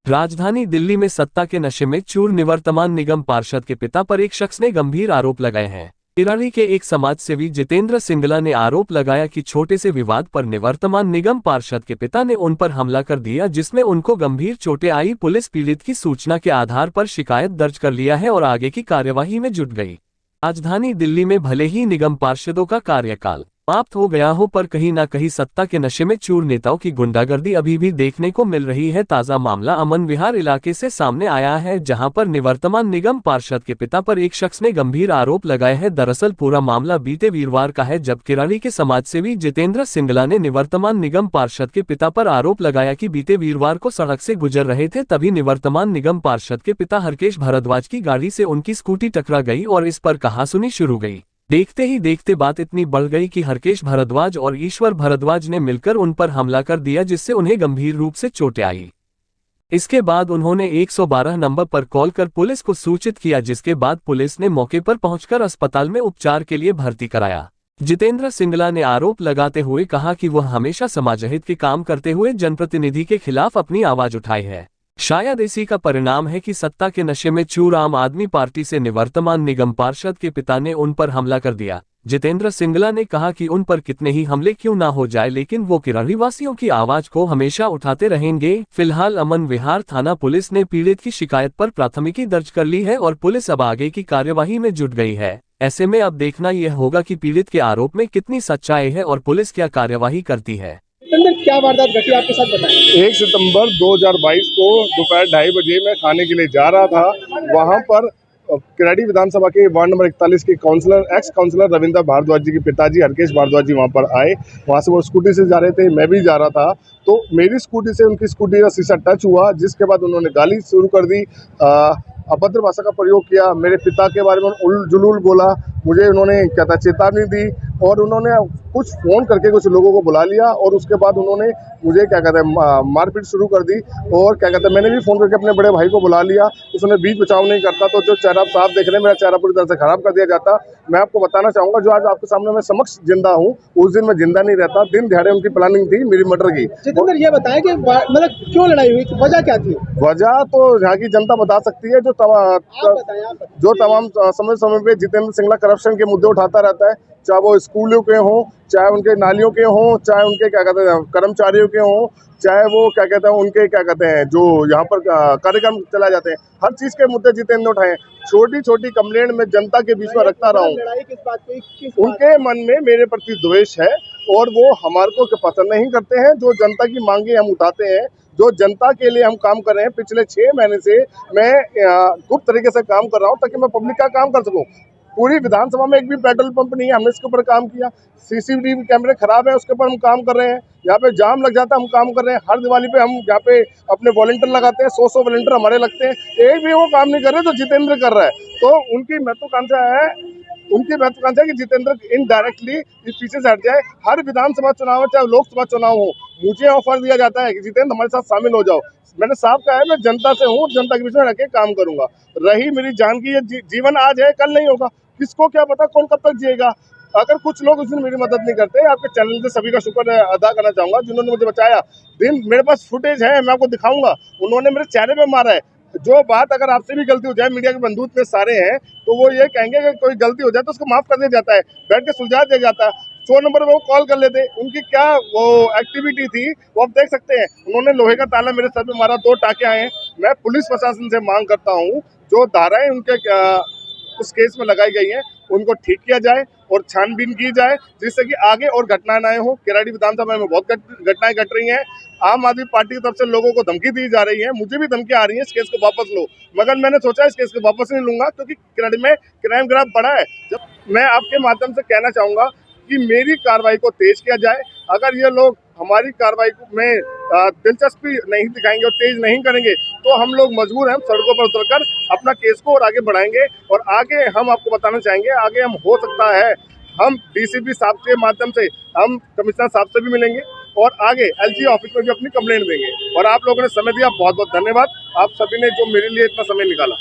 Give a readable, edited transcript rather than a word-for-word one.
राजधानी दिल्ली में सत्ता के नशे में चूर निवर्तमान निगम पार्षद के पिता पर एक शख्स ने गंभीर आरोप लगाए हैं। किराड़ी के एक समाजसेवी जितेंद्र सिंगला ने आरोप लगाया कि छोटे से विवाद पर निवर्तमान निगम पार्षद के पिता ने उन पर हमला कर दिया, जिसमें उनको गंभीर चोटें आई। पुलिस पीड़ित की सूचना के आधार पर शिकायत दर्ज कर लिया है और आगे की कार्यवाही में जुट गई। राजधानी दिल्ली में भले ही निगम पार्षदों का कार्यकाल समाप्त हो गया हो, पर कहीं न कहीं सत्ता के नशे में चूर नेताओं की गुंडागर्दी अभी भी देखने को मिल रही है। ताजा मामला अमन विहार इलाके से सामने आया है, जहां पर निवर्तमान निगम पार्षद के पिता पर एक शख्स ने गंभीर आरोप लगाए हैं। दरअसल पूरा मामला बीते वीरवार का है, जब किराड़ी के समाजसेवी जितेंद्र सिंगला ने निवर्तमान निगम पार्षद के पिता पर आरोप लगाया कि बीते वीरवार को सड़क से गुजर रहे थे, तभी निवर्तमान निगम पार्षद के पिता हरकेश भारद्वाज की गाड़ी से उनकी स्कूटी टकरा गई और इस पर कहासुनी शुरू गई। देखते ही देखते बात इतनी बढ़ गई कि हरकेश भारद्वाज और ईश्वर भारद्वाज ने मिलकर उन पर हमला कर दिया, जिससे उन्हें गंभीर रूप से चोटें आई। इसके बाद उन्होंने 112 नंबर पर कॉल कर पुलिस को सूचित किया, जिसके बाद पुलिस ने मौके पर पहुंचकर अस्पताल में उपचार के लिए भर्ती कराया। जितेंद्र सिंगला ने आरोप लगाते हुए कहा कि वह हमेशा समाजहित के काम करते हुए जनप्रतिनिधि के खिलाफ अपनी आवाज उठाई है। शायद इसी का परिणाम है कि सत्ता के नशे में चूर आम आदमी पार्टी से निवर्तमान निगम पार्षद के पिता ने उन पर हमला कर दिया। जितेंद्र सिंगला ने कहा कि उन पर कितने ही हमले क्यों ना हो जाए, लेकिन वो किराड़ी वासियों की आवाज को हमेशा उठाते रहेंगे। फिलहाल अमन विहार थाना पुलिस ने पीड़ित की शिकायत पर प्राथमिकी दर्ज कर ली है और पुलिस अब आगे की कार्यवाही में जुट गई है। ऐसे में अब देखना यह होगा कि पीड़ित के आरोप में कितनी सच्चाई है और पुलिस क्या कार्यवाही करती है। क्या वारदात घटी आपके साथ बताएं। 1 सितंबर 2022 को दोपहर 2:30 बजे मैं खाने के लिए जा रहा था। वहां पर किराड़ी विधानसभा के वार्ड नंबर 41 के एक्स काउंसलर रविंद्र भारद्वाज जी के पिताजी हरकेश भारद्वाज जी वहां पर आए। वहां से वो स्कूटी से जा रहे थे, मैं भी जा रहा था, तो मेरी स्कूटी से उनकी स्कूटी का शीशा टच हुआ, जिसके बाद उन्होंने गाली शुरू कर दी, अभद्र भाषा का प्रयोग किया, मेरे पिता के बारे में उल जुलूल बोला, मुझे उन्होंने चेतावनी दी और उन्होंने कुछ फ़ोन करके कुछ लोगों को बुला लिया और उसके बाद उन्होंने मुझे मारपीट शुरू कर दी। और मैंने भी फ़ोन करके अपने बड़े भाई को बुला लिया। उसने बीच बचाव नहीं करता तो जो चेहरा आप साफ देख रहे हैं, मेरा चेहरा पूरी तरह से खराब कर दिया जाता। मैं आपको बताना चाहूँगा, जो आज आपके सामने मैं समक्ष जिंदा हूँ, उस दिन मैं जिंदा नहीं रहता। दिन दिहाड़े उनकी प्लानिंग थी मेरी मर्डर की। जितेंद्र ये बताएं कि मतलब क्यों लड़ाई हुई, वजह क्या थी? वजह तो यहाँ की जनता बता सकती है। जो तमाम समय पे जितेंद्र सिंगला करप्शन के मुद्दे उठाता रहता है, चाहे वो स्कूलों के हों, चाहे उनके नालियों के हों, चाहे उनके कर्मचारियों के हों, चाहे वो उनके जो यहाँ पर कार्यक्रम चलाए जाते हैं, हर चीज़ के मुद्दे जितेंद्र उठाए। छोटी छोटी कंप्लेंट में जनता के बीच में रखता रहा हूँ। लड़ाई किस बात पे? उनके मन में मेरे प्रति द्वेष है और वो हमारे को पसंद नहीं करते हैं। जो जनता की मांगे हम उठाते हैं, जो जनता के लिए हम काम कर रहे हैं, पिछले 6 महीने से मैं गुप्त तरीके से काम कर रहा हूँ ताकि मैं पब्लिक का काम कर सकूँ। पूरी विधानसभा में एक भी पेट्रोल पंप नहीं है, हमने इसके ऊपर काम किया। सीसीटीवी कैमरे खराब है, उसके ऊपर हम काम कर रहे हैं। यहाँ पे जाम लग जाता है, हम काम कर रहे हैं। हर दिवाली पे हम यहाँ पे अपने वॉलंटियर लगाते हैं, 100 वॉलंटियर हमारे लगते हैं। एक भी वो काम नहीं कर रहे जो जितेंद्र कर रहा है। तो उनकी महत्वाकांक्षा है कि जितेंद्र इनडायरेक्टली इस पीछे से हट जाए। हर विधानसभा चुनाव चाहे लोकसभा चुनाव हो, मुझे ऑफर दिया जाता है कि जितेंद्र हमारे साथ शामिल हो जाओ। मैंने साफ कहा है, मैं जनता से हूँ, जनता के बीच में रह के काम करूंगा। रही मेरी जान की, ये जीवन आज है कल नहीं होगा, किसको क्या पता कौन कब तक जिएगा। अगर कुछ लोग उस दिन मेरी मदद नहीं करते, आपके चैनल से सभी का शुक्र अदा करना चाहूंगा जिन्होंने मुझे बचाया। दिन मेरे पास फुटेज है, मैं आपको दिखाऊंगा, उन्होंने मेरे चेहरे पे मारा है। जो बात अगर आपसे भी गलती हो जाए, मीडिया के बंधु इतने सारे हैं, तो वो ये कहेंगे कि कोई गलती हो जाए तो उसको माफ कर दिया जाता है, बैठ के सुलझा दिया जाता है। 100 नंबर पर वो कॉल कर लेते। उनकी क्या वो एक्टिविटी थी वो आप देख सकते हैं। उन्होंने लोहे का ताला मेरे सर पे मारा, 2 टाके आए हैं। मैं पुलिस प्रशासन से मांग करता हूँ, जो धाराएं उनके उस केस में लगाई गई हैं, उनको ठीक किया जाए और छानबीन की जाए, जिससे कि आगे और घटनाएं ना हो। किराड़ी विधानसभा में बहुत घटनाएं घट रही हैं। आम आदमी पार्टी की तरफ से लोगों को धमकी दी जा रही है, मुझे भी धमकी आ रही है इस केस को वापस लो, मगर मैंने सोचा इस केस को वापस नहीं लूंगा, क्योंकि किराड़ी में क्राइम ग्राफ बढ़ा है। जब मैं आपके माध्यम से कहना चाहूंगा कि मेरी कार्रवाई को तेज किया जाए। अगर ये लोग हमारी कार्रवाई में दिलचस्पी नहीं दिखाएंगे और तेज नहीं करेंगे, तो हम लोग मजबूर हैं, हम सड़कों पर उतरकर अपना केस को और आगे बढ़ाएंगे। और आगे हम आपको बताना चाहेंगे, आगे हम हो सकता है हम डीसीपी साहब के माध्यम से हम कमिश्नर साहब से भी मिलेंगे और आगे एलजी ऑफिस में भी अपनी कंप्लेंट देंगे। और आप लोगों ने समय दिया, बहुत बहुत धन्यवाद। आप सभी ने जो मेरे लिए इतना समय निकाला।